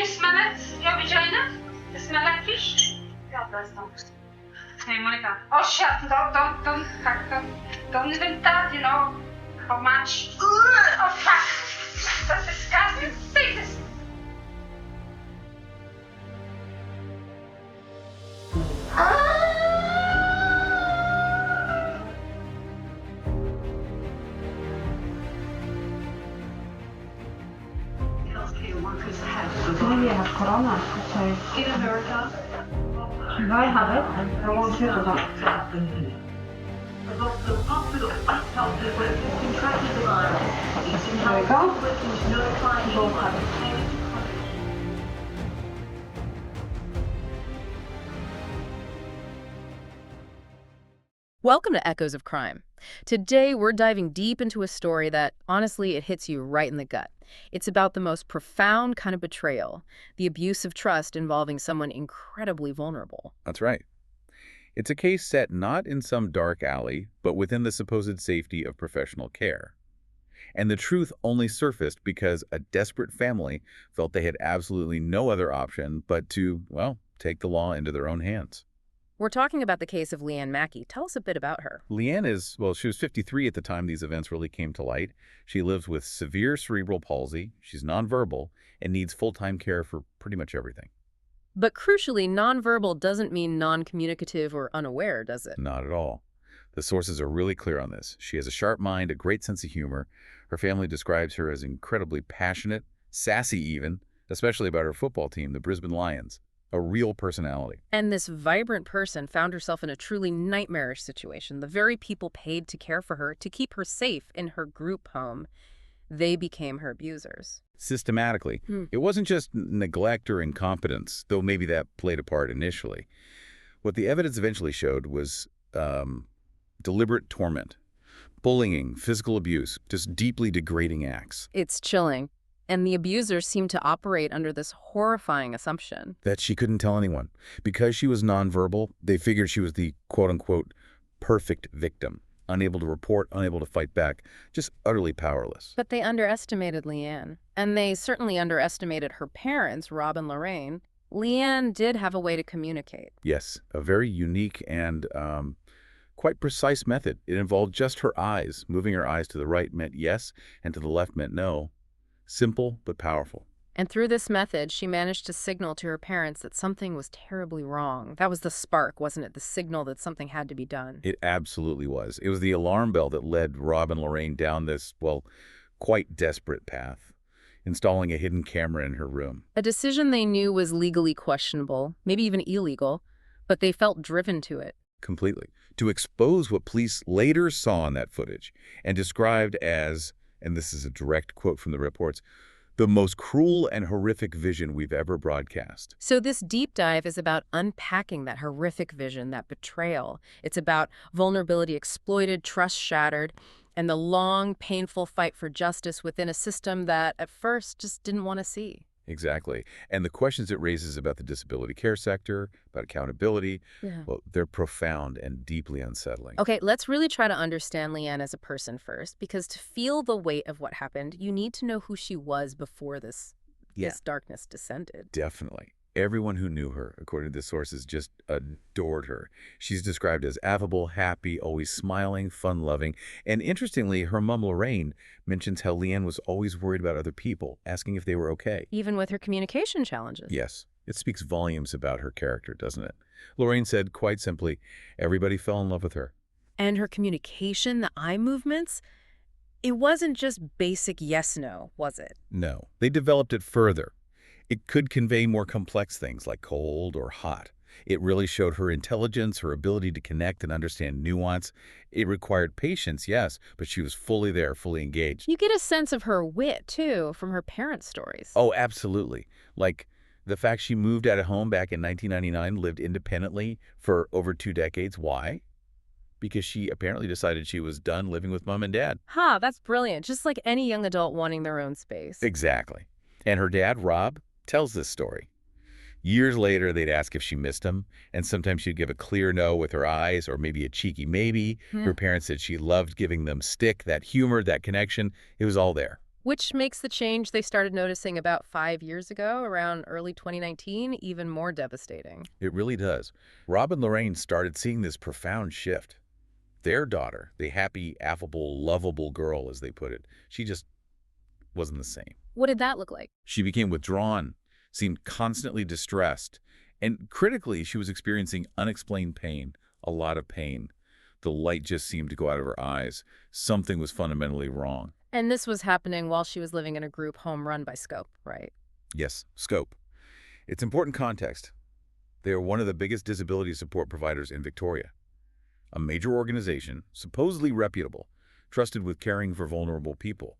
you smell it? Your vagina? You smell like fish? God, that's not. Hey, Monica. Oh, shit. Don't even touch, you know, how much. Ugh, oh, fuck. That's disgusting. Take this. Healthcare workers have maybe I have corona. So in America, if I have it, I won't feel that. The hospital healthcare workers contracted the virus. Each health workers notifying both have it. Welcome to Echoes of Crime. Today, we're diving deep into a story that, honestly, it hits you right in the gut. It's about the most profound kind of betrayal, the abuse of trust involving someone incredibly vulnerable. That's right. It's a case set not in some dark alley, but within the supposed safety of professional care. And the truth only surfaced because a desperate family felt they had absolutely no other option but to, well, take the law into their own hands. We're talking about the case of Leanne Mackey. Tell us a bit about her. Leanne is, well, she was 53 at the time these events really came to light. She lives with severe cerebral palsy, she's nonverbal, and needs full-time care for pretty much everything. But crucially, nonverbal doesn't mean non-communicative or unaware, does it? Not at all. The sources are really clear on this. She has a sharp mind, a great sense of humor. Her family describes her as incredibly passionate, sassy even, especially about her football team, the Brisbane Lions. A real personality. And this vibrant person found herself in a truly nightmarish situation. The very people paid to care for her, to keep her safe in her group home, they became her abusers. Systematically. It wasn't just neglect or incompetence, though maybe that played a part initially. What the evidence eventually showed was deliberate torment, bullying, physical abuse, just deeply degrading acts. It's chilling. And the abusers seemed to operate under this horrifying assumption that she couldn't tell anyone. Because she was nonverbal, they figured she was the quote-unquote perfect victim, unable to report, unable to fight back, just utterly powerless. But they underestimated Leanne. And they certainly underestimated her parents, Rob and Lorraine. Leanne did have a way to communicate. Yes, a very unique and quite precise method. It involved just her eyes. Moving her eyes to the right meant yes, and to the left meant no. Simple, but powerful. And through this method, she managed to signal to her parents that something was terribly wrong. That was the spark, wasn't it? The signal that something had to be done. It absolutely was. It was the alarm bell that led Rob and Lorraine down this, well, quite desperate path, installing a hidden camera in her room. A decision they knew was legally questionable, maybe even illegal, but they felt driven to it. Completely. To expose what police later saw in that footage and described as, and this is a direct quote from the reports, the most cruel and horrific vision we've ever broadcast. So this deep dive is about unpacking that horrific vision, that betrayal. It's about vulnerability exploited, trust shattered, and the long, painful fight for justice within a system that at first just didn't want to see. Exactly. And the questions it raises about the disability care sector, about accountability, well, they're profound and deeply unsettling. Okay, let's really try to understand Leanne as a person first, because to feel the weight of what happened, you need to know who she was before this darkness descended. Definitely. Everyone who knew her, according to the sources, just adored her. She's described as affable, happy, always smiling, fun-loving. And interestingly, her mom, Lorraine, mentions how Leanne was always worried about other people, asking if they were okay. Even with her communication challenges. Yes. It speaks volumes about her character, doesn't it? Lorraine said, quite simply, everybody fell in love with her. And her communication, the eye movements, it wasn't just basic yes-no, was it? No. They developed it further. It could convey more complex things like cold or hot. It really showed her intelligence, her ability to connect and understand nuance. It required patience, yes, but she was fully there, fully engaged. You get a sense of her wit, too, from her parents' stories. Oh, absolutely. Like the fact she moved out of home back in 1999, lived independently for over 2 decades. Why? Because she apparently decided she was done living with mom and dad. That's brilliant. Just like any young adult wanting their own space. Exactly. And her dad, Rob, tells this story. Years later, they'd ask if she missed him, and sometimes she'd give a clear no with her eyes or maybe a cheeky maybe. Her parents said she loved giving them stick, that humor, that connection. It was all there. Which makes the change they started noticing about 5 years ago, around early 2019, even more devastating. It really does. Rob and Lorraine started seeing this profound shift. Their daughter, the happy, affable, lovable girl, as they put it, she just wasn't the same. What did that look like? She became withdrawn, seemed constantly distressed, and critically, she was experiencing unexplained pain, a lot of pain. The light just seemed to go out of her eyes. Something was fundamentally wrong. And this was happening while she was living in a group home run by Scope, right? Yes, Scope. It's important context. They are one of the biggest disability support providers in Victoria. A major organization, supposedly reputable, trusted with caring for vulnerable people.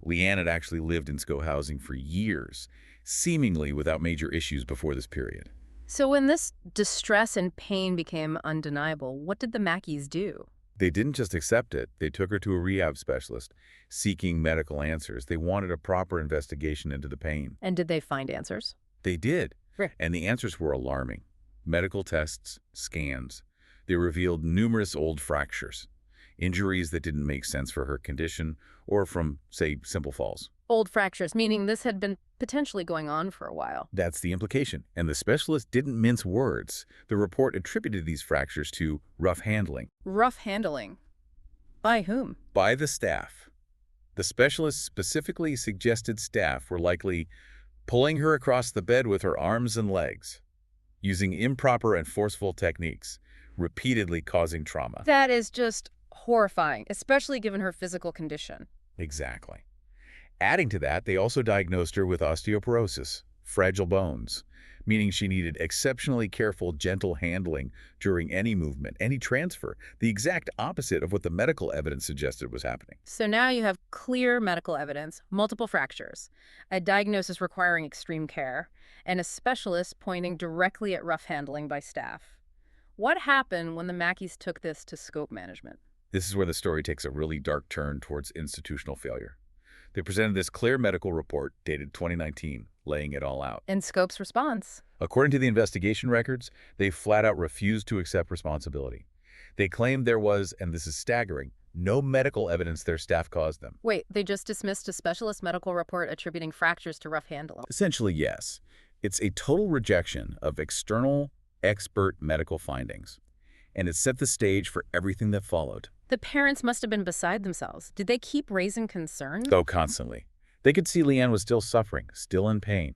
Leanne had actually lived in SCO housing for years, seemingly without major issues before this period. So when this distress and pain became undeniable, what did the Mackeys do? They didn't just accept it, they took her to a rehab specialist, seeking medical answers. They wanted a proper investigation into the pain. And did they find answers? They did, Right. and the answers were alarming. Medical tests, scans. They revealed numerous old fractures, injuries that didn't make sense for her condition, or from, say, simple falls. Old fractures, meaning this had been potentially going on for a while. That's the implication, and the specialist didn't mince words. The report attributed these fractures to rough handling. Rough handling. By whom? By the staff. The specialist specifically suggested staff were likely pulling her across the bed with her arms and legs, using improper and forceful techniques, repeatedly causing trauma. That is just horrifying, especially given her physical condition. Exactly. Adding to that, they also diagnosed her with osteoporosis, fragile bones, meaning she needed exceptionally careful, gentle handling during any movement, any transfer, the exact opposite of what the medical evidence suggested was happening. So now you have clear medical evidence, multiple fractures, a diagnosis requiring extreme care, and a specialist pointing directly at rough handling by staff. What happened when the Mackeys took this to Scope management? This is where the story takes a really dark turn towards institutional failure. They presented this clear medical report dated 2019, laying it all out. And Scope's response? According to the investigation records, they flat out refused to accept responsibility. They claimed there was, and this is staggering, no medical evidence their staff caused them. Wait, they just dismissed a specialist medical report attributing fractures to rough handling. Essentially, yes. It's a total rejection of external, expert medical findings. And it set the stage for everything that followed. The parents must have been beside themselves. Did they keep raising concerns? Oh, constantly. They could see Leanne was still suffering, still in pain.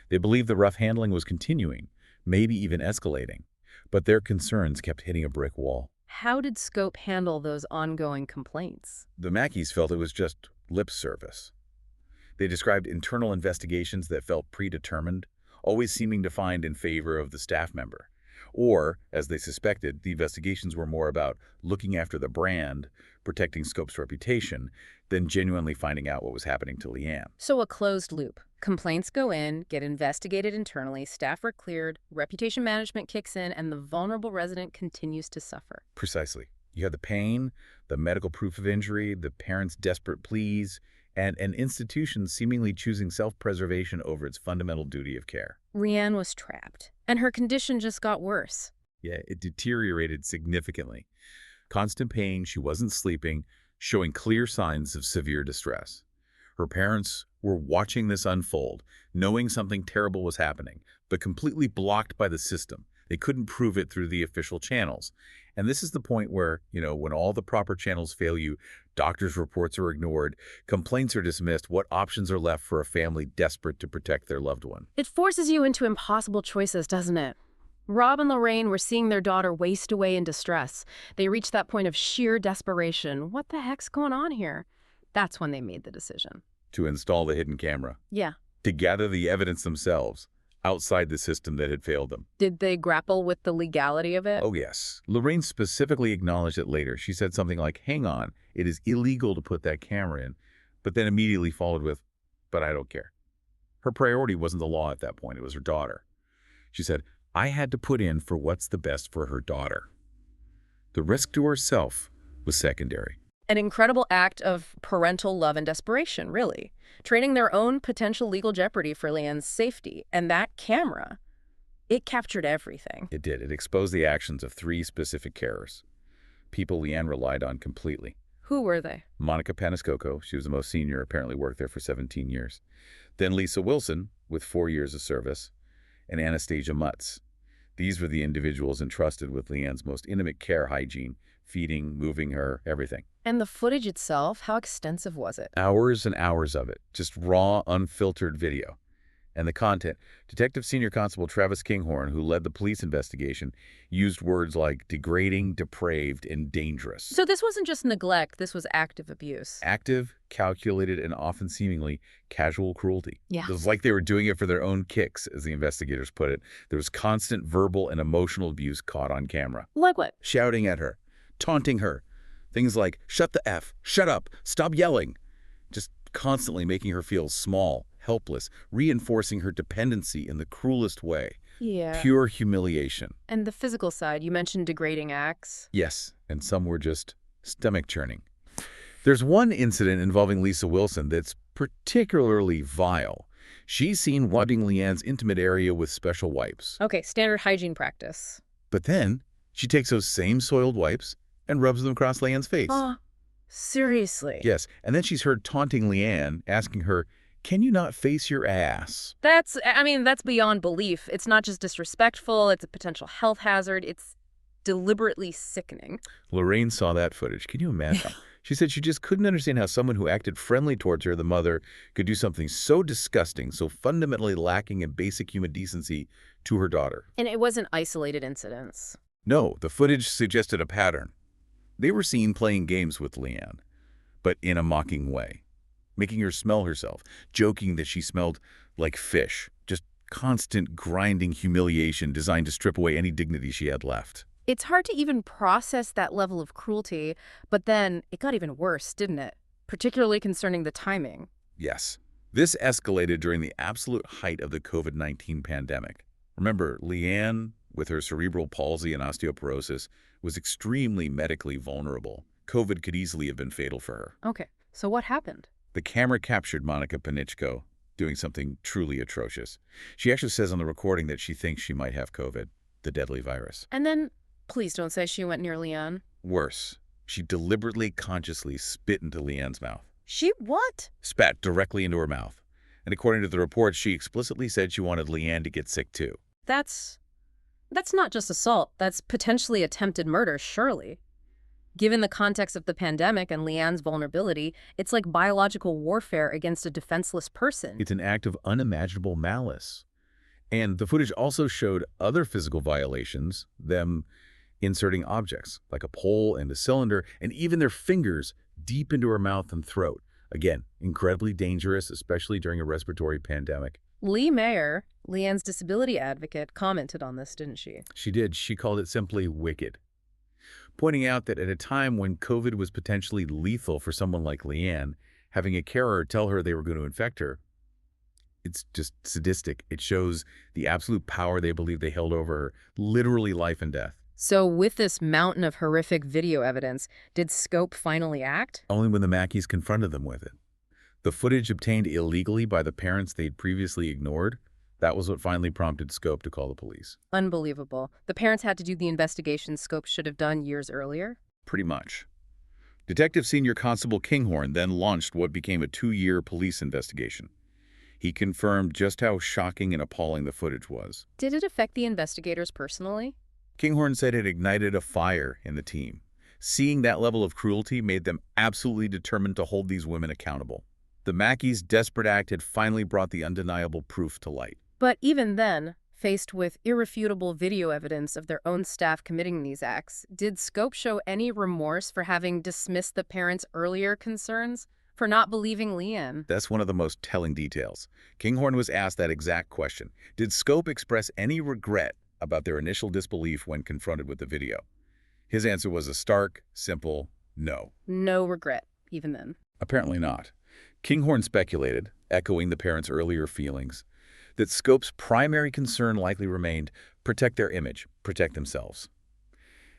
They believed the rough handling was continuing, maybe even escalating. But their concerns kept hitting a brick wall. How did Scope handle those ongoing complaints? The Mackeys felt it was just lip service. They described internal investigations that felt predetermined, always seeming to find in favor of the staff member. Or, as they suspected, the investigations were more about looking after the brand, protecting Scope's reputation, than genuinely finding out what was happening to Leanne. So a closed loop. Complaints go in, get investigated internally, staff are cleared, reputation management kicks in, and the vulnerable resident continues to suffer. Precisely. You have the pain, the medical proof of injury, the parents' desperate pleas, and an institution seemingly choosing self-preservation over its fundamental duty of care. Leanne was trapped, and her condition just got worse. Yeah, it deteriorated significantly. Constant pain, she wasn't sleeping, showing clear signs of severe distress. Her parents were watching this unfold, knowing something terrible was happening, but completely blocked by the system. They couldn't prove it through the official channels. And this is the point where, when all the proper channels fail you, doctors' reports are ignored, complaints are dismissed, what options are left for a family desperate to protect their loved one? It forces you into impossible choices, doesn't it? Rob and Lorraine were seeing their daughter waste away in distress. They reached that point of sheer desperation. What the heck's going on here? That's when they made the decision. To install the hidden camera. Yeah. To gather the evidence themselves, outside the system that had failed them. Did they grapple with the legality of it? Oh, yes. Lorraine specifically acknowledged it later. She said something like, hang on, it is illegal to put that camera in, but then immediately followed with, but I don't care. Her priority wasn't the law at that point. It was her daughter. She said, I had to put in for what's the best for her daughter. The risk to herself was secondary. An incredible act of parental love and desperation, really. Trading their own potential legal jeopardy for Leanne's safety. And that camera, it captured everything. It did. It exposed the actions of 3 specific carers. People Leanne relied on completely. Who were they? Monica Paniscoco, she was the most senior, apparently worked there for 17 years. Then Lisa Wilson, with 4 years of service, and Anastasia Mutz. These were the individuals entrusted with Leanne's most intimate care hygiene, feeding, moving her, everything. And the footage itself, how extensive was it? Hours and hours of it, just raw, unfiltered video. And the content. Detective Senior Constable Travis Kinghorn, who led the police investigation, used words like degrading, depraved, and dangerous. So this wasn't just neglect, this was active abuse. Active, calculated, and often seemingly casual cruelty. Yeah. It was like they were doing it for their own kicks, as the investigators put it. There was constant verbal and emotional abuse caught on camera. Like what? Shouting at her, taunting her. Things like, shut the F, shut up, stop yelling. Just constantly making her feel small, helpless, reinforcing her dependency in the cruelest way. Yeah. Pure humiliation. And the physical side, you mentioned degrading acts. Yes, and some were just stomach churning. There's one incident involving Lisa Wilson that's particularly vile. She's seen wiping Leanne's intimate area with special wipes. Okay, standard hygiene practice. But then she takes those same soiled wipes and rubs them across Leanne's face. Seriously? Yes, and then she's heard taunting Leanne, asking her, "Can you not face your ass?" That's beyond belief. It's not just disrespectful, it's a potential health hazard. It's deliberately sickening. Lorraine saw that footage. Can you imagine? She said she just couldn't understand how someone who acted friendly towards her, the mother, could do something so disgusting, so fundamentally lacking in basic human decency to her daughter. And it wasn't isolated incidents. No, the footage suggested a pattern. They were seen playing games with Leanne, but in a mocking way, making her smell herself, joking that she smelled like fish, just constant grinding humiliation designed to strip away any dignity she had left. It's hard to even process that level of cruelty, but then it got even worse, didn't it? Particularly concerning the timing. Yes. This escalated during the absolute height of the COVID-19 pandemic. Remember, Leanne, with her cerebral palsy and osteoporosis, was extremely medically vulnerable. COVID could easily have been fatal for her. Okay, so what happened? The camera captured Monica Paniscoco doing something truly atrocious. She actually says on the recording that she thinks she might have COVID, the deadly virus. And then, please don't say she went near Leanne. Worse, she deliberately, consciously spit into Leanne's mouth. She what? Spat directly into her mouth. And according to the report, she explicitly said she wanted Leanne to get sick too. That's not just assault. That's potentially attempted murder, surely. Given the context of the pandemic and Leanne's vulnerability, it's like biological warfare against a defenseless person. It's an act of unimaginable malice. And the footage also showed other physical violations, them inserting objects, like a pole and a cylinder, and even their fingers deep into her mouth and throat. Again, incredibly dangerous, especially during a respiratory pandemic. Lee Mayer, Leanne's disability advocate, commented on this, didn't she? She did. She called it simply wicked, pointing out that at a time when COVID was potentially lethal for someone like Leanne, having a carer tell her they were going to infect her, it's just sadistic. It shows the absolute power they believe they held over her, literally life and death. So with this mountain of horrific video evidence, did Scope finally act? Only when the Mackeys confronted them with it. The footage obtained illegally by the parents they'd previously ignored, that was what finally prompted Scope to call the police. Unbelievable. The parents had to do the investigation Scope should have done years earlier? Pretty much. Detective Senior Constable Kinghorn then launched what became a 2-year police investigation. He confirmed just how shocking and appalling the footage was. Did it affect the investigators personally? Kinghorn said it ignited a fire in the team. Seeing that level of cruelty made them absolutely determined to hold these women accountable. The Mackeys' desperate act had finally brought the undeniable proof to light. But even then, faced with irrefutable video evidence of their own staff committing these acts, did Scope show any remorse for having dismissed the parents' earlier concerns? For not believing Leanne? That's one of the most telling details. Kinghorn was asked that exact question. Did Scope express any regret about their initial disbelief when confronted with the video? His answer was a stark, simple no. No regret, even then. Apparently not. Kinghorn speculated, echoing the parents' earlier feelings, that Scope's primary concern likely remained protect their image, protect themselves.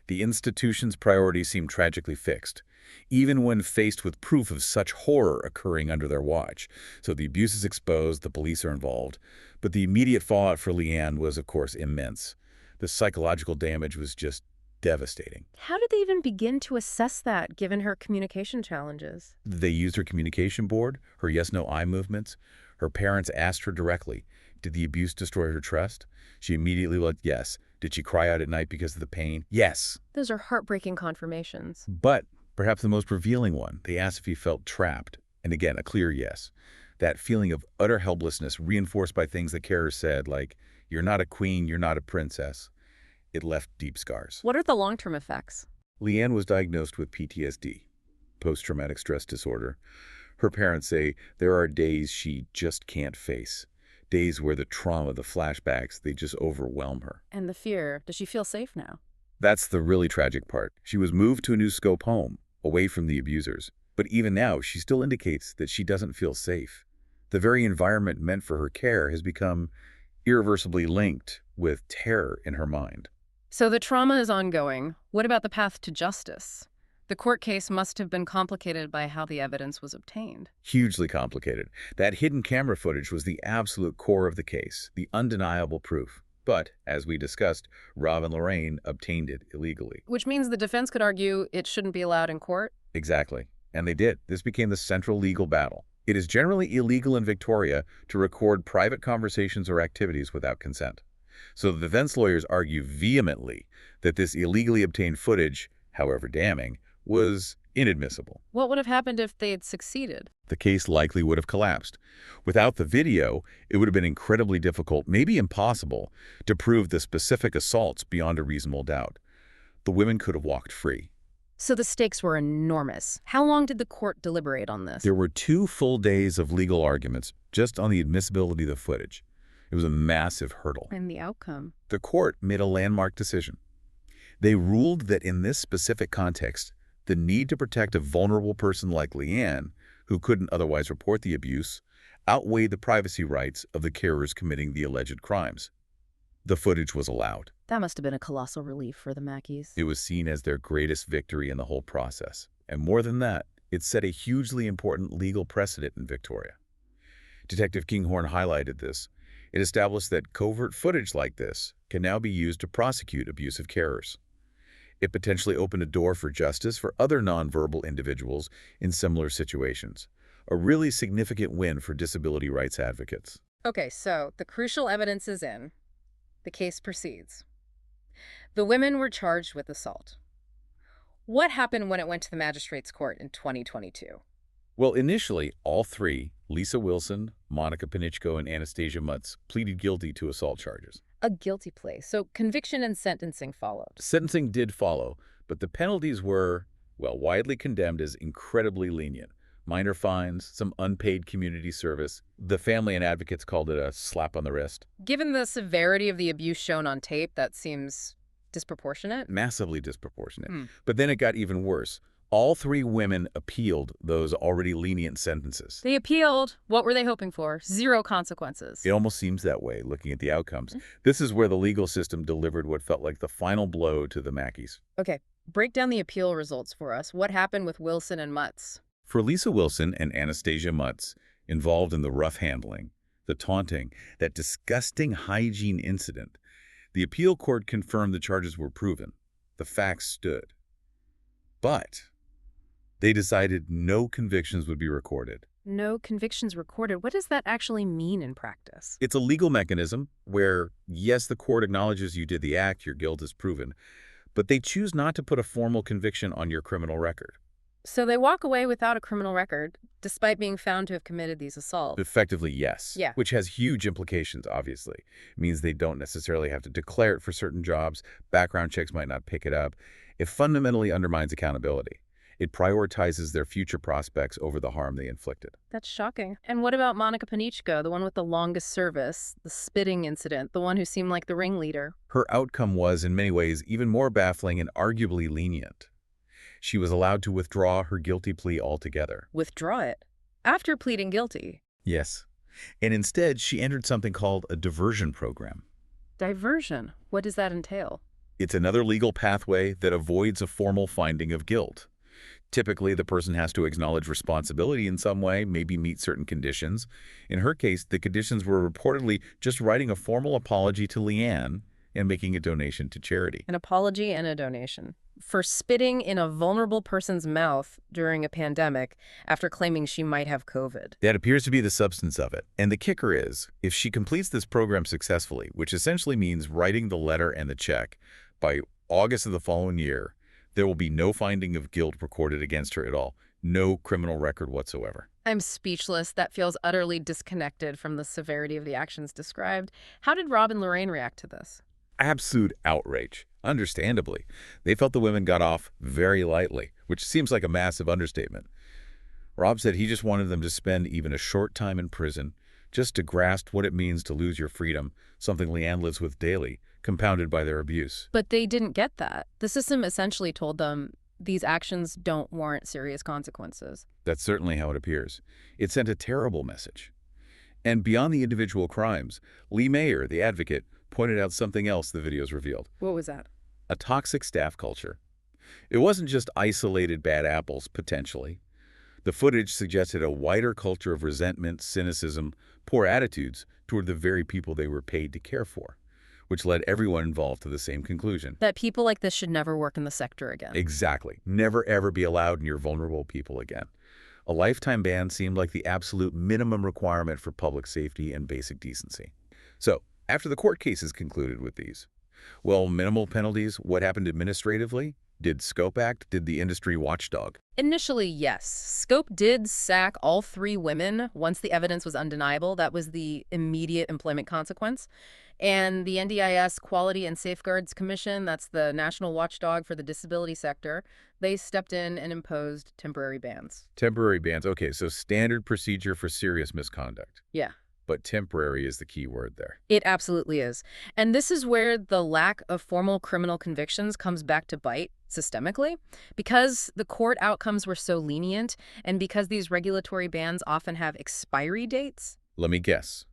The institution's priorities seemed tragically fixed, even when faced with proof of such horror occurring under their watch. So the abuse is exposed, the police are involved, but the immediate fallout for Leanne was, of course, immense. The psychological damage was just devastating. How did they even begin to assess that, given her communication challenges? They used her communication board, her yes-no eye movements. Her parents asked her directly, did the abuse destroy her trust? She immediately went, yes. Did she cry out at night because of the pain? Yes. Those are heartbreaking confirmations. But perhaps the most revealing one, they asked if he felt trapped. And again, a clear yes. That feeling of utter helplessness reinforced by things the carer said, like, you're not a queen, you're not a princess. It left deep scars. What are the long-term effects? Leanne was diagnosed with PTSD, post-traumatic stress disorder. Her parents say there are days she just can't face. Days where the trauma, the flashbacks, they just overwhelm her. And the fear. Does she feel safe now? That's the really tragic part. She was moved to a new scope home, away from the abusers. But even now, she still indicates that she doesn't feel safe. The very environment meant for her care has become irreversibly linked with terror in her mind. So the trauma is ongoing. What about the path to justice? The court case must have been complicated by how the evidence was obtained. Hugely complicated. That hidden camera footage was the absolute core of the case, the undeniable proof. But, as we discussed, Rob and Lorraine obtained it illegally. Which means the defense could argue it shouldn't be allowed in court? Exactly. And they did. This became the central legal battle. It is generally illegal in Victoria to record private conversations or activities without consent. So the defense lawyers argue vehemently that this illegally obtained footage, however damning, was inadmissible. What would have happened if they had succeeded? The case likely would have collapsed. Without the video, it would have been incredibly difficult, maybe impossible, to prove the specific assaults beyond a reasonable doubt. The women could have walked free. So the stakes were enormous. How long did the court deliberate on this? There were 2 full days of legal arguments just on the admissibility of the footage. It was a massive hurdle. And the outcome? The court made a landmark decision. They ruled that in this specific context, the need to protect a vulnerable person like Leanne, who couldn't otherwise report the abuse, outweighed the privacy rights of the carers committing the alleged crimes. The footage was allowed. That must have been a colossal relief for the Mackeys. It was seen as their greatest victory in the whole process. And more than that, it set a hugely important legal precedent in Victoria. Detective Kinghorn highlighted this. It established that covert footage like this can now be used to prosecute abusive carers. It potentially opened a door for justice for other nonverbal individuals in similar situations. A really significant win for disability rights advocates. Okay, so the crucial evidence is in. The case proceeds. The women were charged with assault. What happened when it went to the magistrate's court in 2022? Well, initially, all 3, Lisa Wilson, Monica Panichko, and Anastasia Mutz, pleaded guilty to assault charges. A guilty plea, so conviction and sentencing followed. Sentencing did follow, but the penalties were, well, widely condemned as incredibly lenient. Minor fines, some unpaid community service. The family and advocates called it a slap on the wrist. Given the severity of the abuse shown on tape, that seems disproportionate. Massively disproportionate. But then it got even worse. All 3 women appealed those already lenient sentences. They appealed. What were they hoping for? 0 consequences. It almost seems that way, looking at the outcomes. This is where the legal system delivered what felt like the final blow to the Mackeys. Okay, break down the appeal results for us. What happened with Wilson and Mutz? For Lisa Wilson and Anastasia Mutz, involved in the rough handling, the taunting, that disgusting hygiene incident, the appeal court confirmed the charges were proven. The facts stood. But they decided no convictions would be recorded. No convictions recorded. What does that actually mean in practice? It's a legal mechanism where, yes, the court acknowledges you did the act, your guilt is proven, but they choose not to put a formal conviction on your criminal record. So they walk away without a criminal record, despite being found to have committed these assaults. Effectively, yes. Yeah. Which has huge implications, obviously. It means they don't necessarily have to declare it for certain jobs. Background checks might not pick it up. It fundamentally undermines accountability. It prioritizes their future prospects over the harm they inflicted. That's shocking. And what about Monica Panichko, the one with the longest service, the spitting incident, the one who seemed like the ringleader? Her outcome was, in many ways, even more baffling and arguably lenient. She was allowed to withdraw her guilty plea altogether. Withdraw it? After pleading guilty? Yes. And instead, she entered something called a diversion program. Diversion? What does that entail? It's another legal pathway that avoids a formal finding of guilt. Typically, the person has to acknowledge responsibility in some way, maybe meet certain conditions. In her case, the conditions were reportedly just writing a formal apology to Leanne and making a donation to charity. An apology and a donation for spitting in a vulnerable person's mouth during a pandemic after claiming she might have COVID. That appears to be the substance of it. And the kicker is, if she completes this program successfully, which essentially means writing the letter and the check, by August of the following year, there will be no finding of guilt recorded against her at all. No criminal record whatsoever. I'm speechless. That feels utterly disconnected from the severity of the actions described. How did Rob and Lorraine react to this? Absolute outrage. Understandably. They felt the women got off very lightly, which seems like a massive understatement. Rob said he just wanted them to spend even a short time in prison, just to grasp what it means to lose your freedom, something Leanne lives with daily, compounded by their abuse. But they didn't get that. The system essentially told them these actions don't warrant serious consequences. That's certainly how it appears. It sent a terrible message. And beyond the individual crimes, Lee Mayer, the advocate, pointed out something else the videos revealed. What was that? A toxic staff culture. It wasn't just isolated bad apples, potentially. The footage suggested a wider culture of resentment, cynicism, poor attitudes toward the very people they were paid to care for, which led everyone involved to the same conclusion. That people like this should never work in the sector again. Exactly. Never ever be allowed near vulnerable people again. A lifetime ban seemed like the absolute minimum requirement for public safety and basic decency. So, after the court cases concluded with these, well, minimal penalties, what happened administratively? Did Scope act? Did the industry watchdog? Initially, yes. Scope did sack all 3 women once the evidence was undeniable. That was the immediate employment consequence. And the NDIS Quality and Safeguards Commission, that's the national watchdog for the disability sector, they stepped in and imposed temporary bans. Temporary bans. Okay, so standard procedure for serious misconduct. Yeah. But temporary is the key word there. It absolutely is. And this is where the lack of formal criminal convictions comes back to bite systemically. Because the court outcomes were so lenient, and because these regulatory bans often have expiry dates. Let me guess.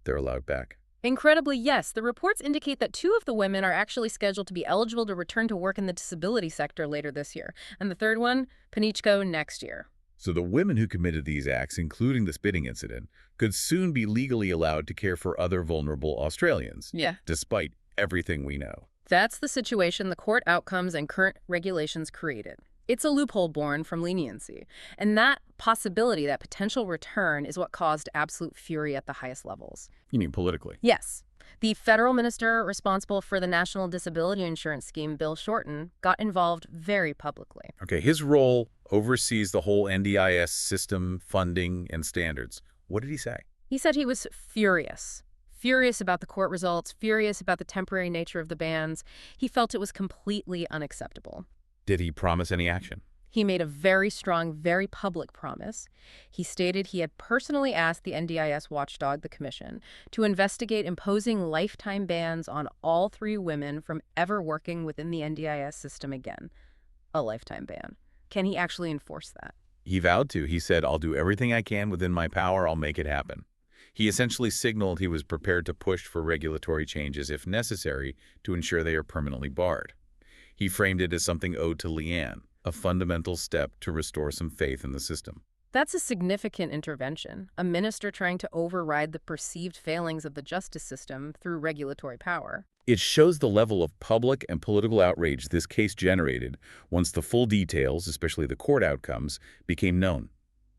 They're allowed back. Incredibly, yes. The reports indicate that 2 of the women are actually scheduled to be eligible to return to work in the disability sector later this year. And the third one, Panichko, next year. So the women who committed these acts, including the spitting incident, could soon be legally allowed to care for other vulnerable Australians. Yeah. Despite everything we know. That's the situation the court outcomes and current regulations created. It's a loophole born from leniency. And that possibility, that potential return, is what caused absolute fury at the highest levels. You mean politically? Yes. The federal minister responsible for the National Disability Insurance Scheme, Bill Shorten, got involved very publicly. Okay, his role oversees the whole NDIS system, funding, and standards. What did he say? He said he was furious. Furious about the court results, furious about the temporary nature of the bans. He felt it was completely unacceptable. Did he promise any action? He made a very strong, very public promise. He stated he had personally asked the NDIS watchdog, the commission, to investigate imposing lifetime bans on all 3 women from ever working within the NDIS system again. A lifetime ban. Can he actually enforce that? He vowed to. He said, I'll do everything I can within my power. I'll make it happen. He essentially signaled he was prepared to push for regulatory changes if necessary to ensure they are permanently barred. He framed it as something owed to Leanne, a fundamental step to restore some faith in the system. That's a significant intervention, a minister trying to override the perceived failings of the justice system through regulatory power. It shows the level of public and political outrage this case generated once the full details, especially the court outcomes, became known.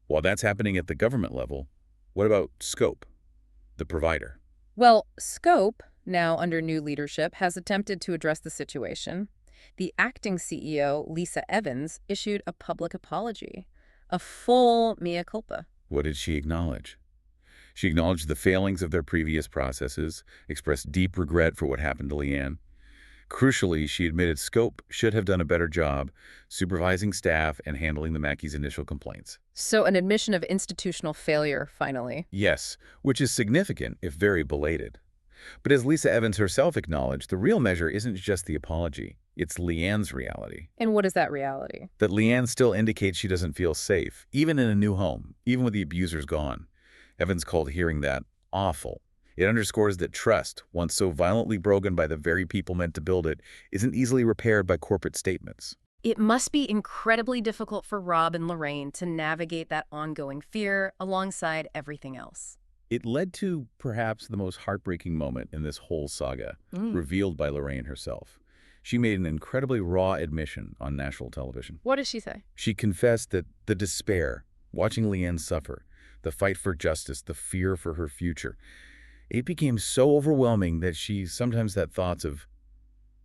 While that's happening at the government level, what about Scope, the provider? Well, Scope, now under new leadership, has attempted to address the situation. The acting CEO, Lisa Evans, issued a public apology, a full mea culpa. What did she acknowledge? She acknowledged the failings of their previous processes, expressed deep regret for what happened to Leanne. Crucially, she admitted Scope should have done a better job supervising staff and handling the Mackey's initial complaints. So an admission of institutional failure, finally. Yes, which is significant, if very belated. But as Lisa Evans herself acknowledged, the real measure isn't just the apology. It's Leanne's reality. And what is that reality? That Leanne still indicates she doesn't feel safe, even in a new home, even with the abusers gone. Evans called hearing that awful. It underscores that trust, once so violently broken by the very people meant to build it, isn't easily repaired by corporate statements. It must be incredibly difficult for Rob and Lorraine to navigate that ongoing fear alongside everything else. It led to perhaps the most heartbreaking moment in this whole saga, revealed by Lorraine herself. She made an incredibly raw admission on national television. What did she say? She confessed that the despair, watching Leanne suffer, the fight for justice, the fear for her future, it became so overwhelming that she sometimes had thoughts of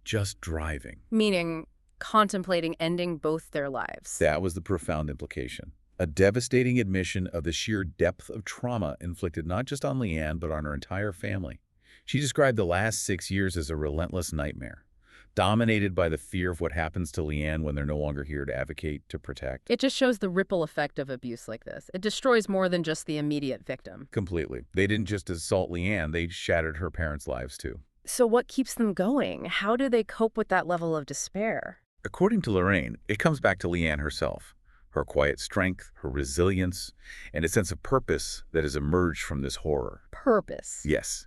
just driving. Meaning contemplating ending both their lives. That was the profound implication. A devastating admission of the sheer depth of trauma inflicted not just on Leanne, but on her entire family. She described the last 6 years as a relentless nightmare, dominated by the fear of what happens to Leanne when they're no longer here to advocate, to protect. It just shows the ripple effect of abuse like this. It destroys more than just the immediate victim. Completely. They didn't just assault Leanne, they shattered her parents' lives too. So what keeps them going? How do they cope with that level of despair? According to Lorraine, it comes back to Leanne herself. Her quiet strength, her resilience, and a sense of purpose that has emerged from this horror. Purpose. Yes.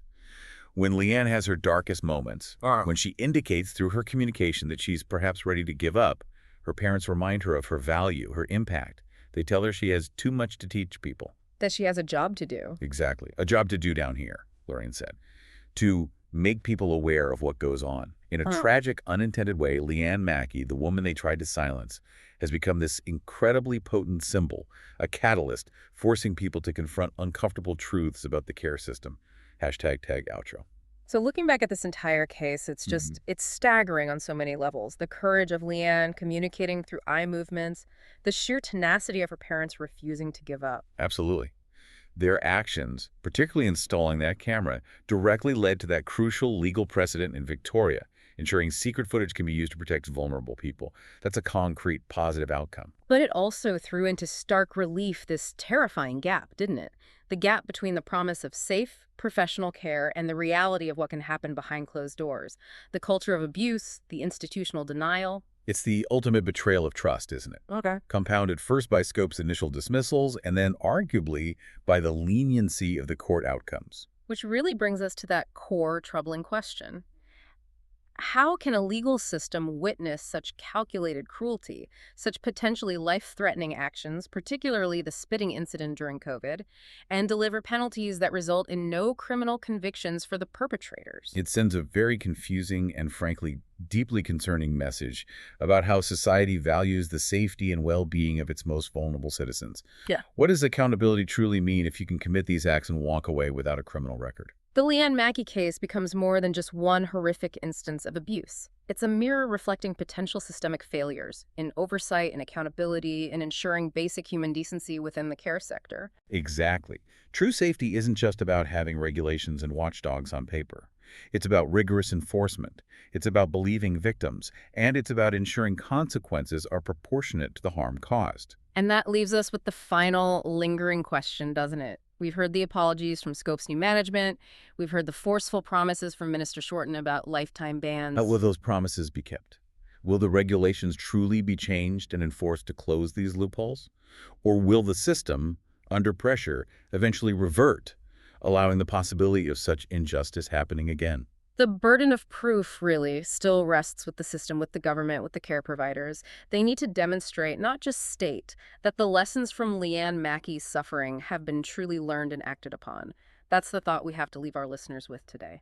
When Leanne has her darkest moments, when she indicates through her communication that she's perhaps ready to give up, her parents remind her of her value, her impact. They tell her she has too much to teach people. That she has a job to do. Exactly. A job to do down here, Lorraine said. To make people aware of what goes on. In a tragic, unintended way, Leanne Mackey, the woman they tried to silence, has become this incredibly potent symbol, a catalyst, forcing people to confront uncomfortable truths about the care system. #tag outro. So looking back at this entire case, it's just, it's staggering on so many levels. The courage of Leanne communicating through eye movements, the sheer tenacity of her parents refusing to give up. Absolutely. Their actions, particularly installing that camera, directly led to that crucial legal precedent in Victoria, ensuring secret footage can be used to protect vulnerable people. That's a concrete, positive outcome. But it also threw into stark relief this terrifying gap, didn't it? The gap between the promise of safe, professional care and the reality of what can happen behind closed doors. The culture of abuse, the institutional denial. It's the ultimate betrayal of trust, isn't it? Okay. Compounded first by Scope's initial dismissals and then arguably by the leniency of the court outcomes. Which really brings us to that core troubling question. How can a legal system witness such calculated cruelty, such potentially life-threatening actions, particularly the spitting incident during COVID, and deliver penalties that result in no criminal convictions for the perpetrators? It sends a very confusing and frankly deeply concerning message about how society values the safety and well-being of its most vulnerable citizens. Yeah. What does accountability truly mean if you can commit these acts and walk away without a criminal record? The Leanne Mackey case becomes more than just one horrific instance of abuse. It's a mirror reflecting potential systemic failures in oversight and accountability and ensuring basic human decency within the care sector. Exactly. True safety isn't just about having regulations and watchdogs on paper. It's about rigorous enforcement. It's about believing victims. And it's about ensuring consequences are proportionate to the harm caused. And that leaves us with the final lingering question, doesn't it? We've heard the apologies from Scope's new management. We've heard the forceful promises from Minister Shorten about lifetime bans. How will those promises be kept? Will the regulations truly be changed and enforced to close these loopholes? Or will the system, under pressure, eventually revert, allowing the possibility of such injustice happening again? The burden of proof really still rests with the system, with the government, with the care providers. They need to demonstrate, not just state, that the lessons from Leanne Mackey's suffering have been truly learned and acted upon. That's the thought we have to leave our listeners with today.